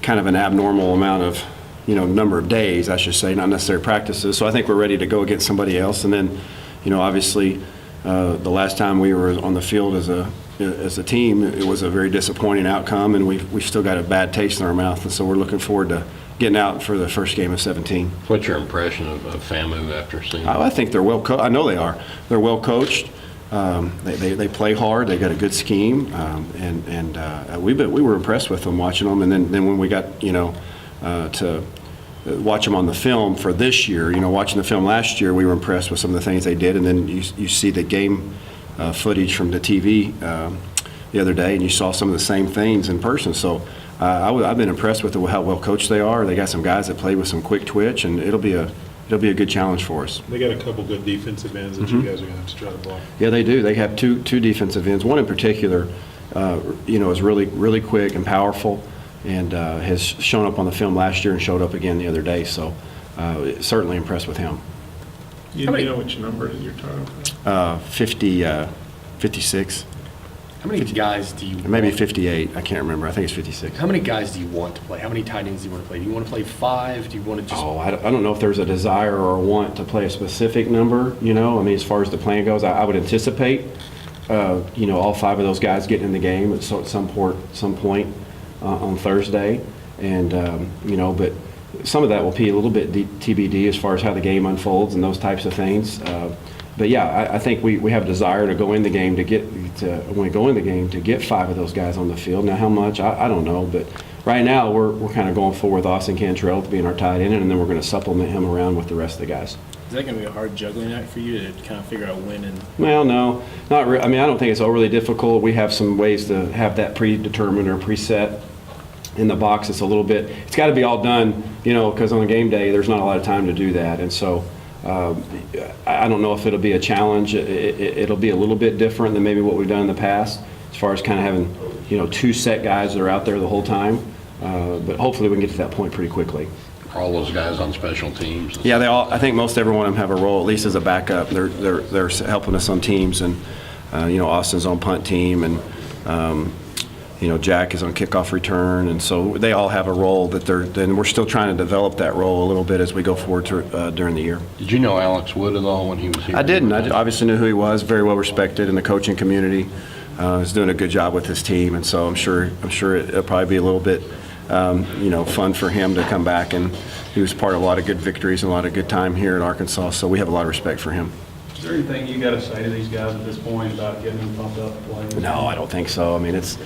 kind of an abnormal amount of, number of days, I should say, not necessarily practices. So I think we're ready to go against somebody else. And then, obviously, the last time we were on the field as a team, it was a very disappointing outcome, and we've still got a bad taste in our mouth. And so we're looking forward to getting out for the first game of 17. What's your impression of FAMU after seeing them? I think they're well coached. I know they are. They're well coached. They play hard. They got a good scheme, and we were impressed with them watching them. And then when we got to watch them on the film for this year, watching the film last year, we were impressed with some of the things they did. And then you see the game footage from the TV the other day, and you saw some of the same things in person. So I've been impressed with how well coached they are. They got some guys that play with some quick twitch, and it'll be a good challenge for us. They got a couple good defensive ends that you guys are going to have to try to block. Yeah, they do. They have two defensive ends. One in particular, is really quick and powerful, and has shown up on the film last year and showed up again the other day. So certainly impressed with him. You know which number you're talking about? 56. How many guys do you Maybe want? 58. I can't remember. I think it's 56. How many guys do you want to play? How many tight ends do you want to play? Do you want to play 5? Do you want to just... I don't know if there's a desire or a want to play a specific number, as far as the plan goes. I would anticipate, all 5 of those guys getting in the game at some point on Thursday. And, but some of that will be a little bit TBD as far as how the game unfolds and those types of things. But yeah, I think we have a desire to go in the game to get 5 of those guys on the field. Now, how much I don't know, but right now we're kind of going forward with Austin Cantrell to being our tight end, and then we're going to supplement him around with the rest of the guys. Is that going to be a hard juggling act for you to kind of figure out when and? Well, no, not really. I mean, I don't think it's overly difficult. We have some ways to have that predetermined or preset in the box. It's got to be all done, because on a game day there's not a lot of time to do that, and so. I don't know if it'll be a challenge. It'll be a little bit different than maybe what we've done in the past, as far as kind of having, 2 set guys that are out there the whole time. But hopefully we can get to that point pretty quickly. Are all those guys on special teams? Yeah, I think most every one of them have a role, at least as a backup. They're helping us on teams, and Austin's on punt team, and Jack is on kickoff return, and so they all have a role then we're still trying to develop that role a little bit as we go forward during the year. Did you know Alex Wood at all when he was here? I didn't. I obviously knew who he was, very well respected in the coaching community. He's doing a good job with his team, and so I'm sure it'll probably be a little bit, fun for him to come back, and he was part of a lot of good victories and a lot of good time here in Arkansas, so we have a lot of respect for him. Is there anything you got to say to these guys at this point about getting them pumped up to play? No, I don't think so. I mean, it's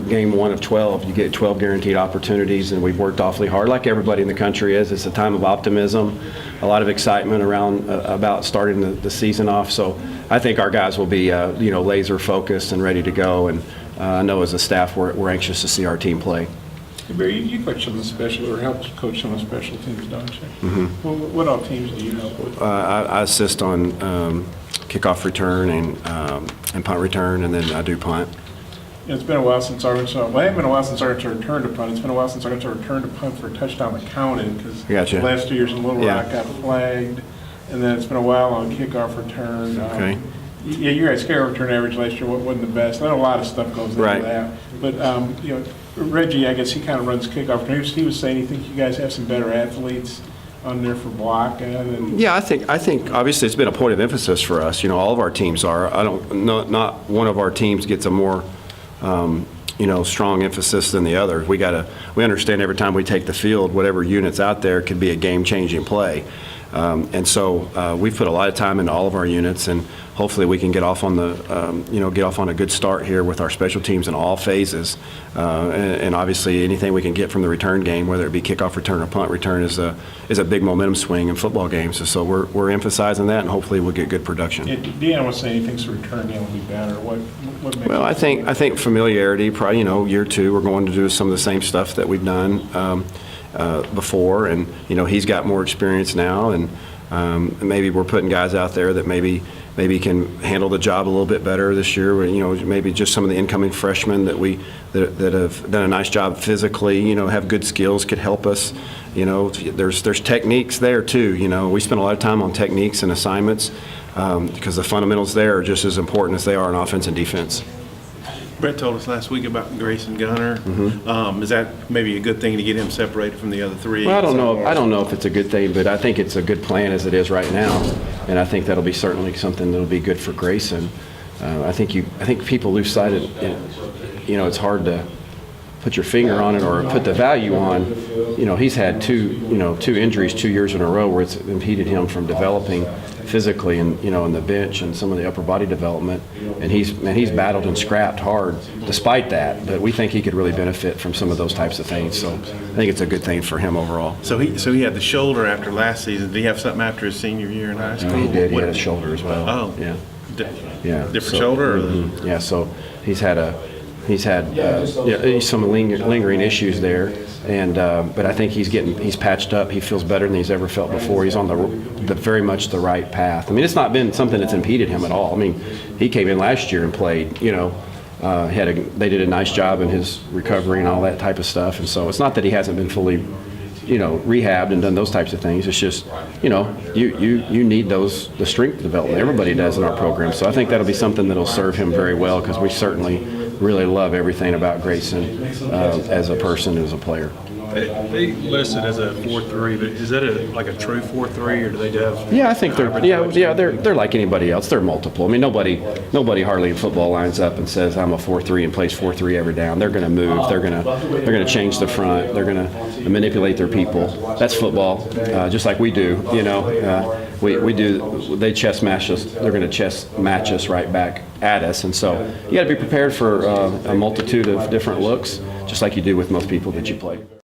game 1 of 12. You get 12 guaranteed opportunities, and we've worked awfully hard, like everybody in the country is. It's a time of optimism, a lot of excitement around about starting the season off. So I think our guys will be, laser focused and ready to go. And I know as a staff, we're anxious to see our team play. Hey, Barry, you coach on the special, or help coach on the special teams, don't you? Mm-hmm. Well, what all teams do you help with? I assist on kickoff return and punt return, and then I do punt. It's been a while since Arkansas. Well, it hasn't been a while since Arkansas returned to punt. It's been a while since Arkansas returned to punt for a touchdown that counted, because Gotcha. the last 2 years in Little Rock got flagged, and then it's been a while on kickoff return. Okay. Yeah, your guys' kickoff return average last year wasn't the best. I know a lot of stuff goes into Right. that, but Reggie, I guess he kind of runs kickoff return. He was saying he thinks you guys have some better athletes on there for blocking. And Yeah, I think obviously it's been a point of emphasis for us. All of our teams are. Not one of our teams gets a more strong emphasis than the other. We understand every time we take the field, whatever unit's out there could be a game-changing play. And so we've put a lot of time into all of our units, and hopefully we can get off on a good start here with our special teams in all phases. And obviously anything we can get from the return game, whether it be kickoff return or punt return, is a big momentum swing in football games. So we're emphasizing that, and hopefully we'll get good production. Yeah, Deanna was saying he thinks the return game will be better. What makes Well, I think familiarity. Probably year 2 we're going to do some of the same stuff that we've done before, and he's got more experience now, and maybe we're putting guys out there that maybe can handle the job a little bit better this year. Maybe just some of the incoming freshmen that have done a nice job physically, have good skills, could help us. There's techniques there too. We spend a lot of time on techniques and assignments because the fundamentals there are just as important as they are in offense and defense. Brett told us last week about Grayson Gunner. Is that maybe a good thing to get him separated from the other three? Well, I don't know if it's a good thing, but I think it's a good plan as it is right now, and I think that'll be certainly something that'll be good for Grayson. I think people lose sight of it. You know, it's hard to put your finger on it or put the value on. You know, he's had two injuries 2 years in a row where it's impeded him from developing physically and, you know, in the bench and some of the upper body development. And he's battled and scrapped hard despite that, but we think he could really benefit from some of those types of things. So I think it's a good thing for him overall. So he had the shoulder after last season. Did he have something after his senior year in high school? He did. He What- had a shoulder as well. Oh. Yeah. Yeah. Different So- shoulder? Or Yeah, so he's had some lingering issues there, and but I think he's patched up. He feels better than he's ever felt before. He's on the very much the right path. I mean, it's not been something that's impeded him at all. I mean, he came in last year and played. You know, they did a nice job in his recovery and all that type of stuff. And so it's not that he hasn't been fully, you know, rehabbed and done those types of things. It's just, you know, you need the strength development. Everybody does in our program. So I think that'll be something that'll serve him very well, because we certainly really love everything about Grayson as a person, as a player. They listed as a 4-3, but is that like a true 4-3, or do they have? Yeah, I think they're like anybody else. They're multiple. I mean, nobody hardly in football lines up and says I'm a 4-3 and plays 4-3 every down. They're going to move. They're going to change the front. They're going to manipulate their people. That's football, just like we do. You know, we do. They chess match us. They're going to chess match us right back at us. And so you got to be prepared for a multitude of different looks, just like you do with most people that you play.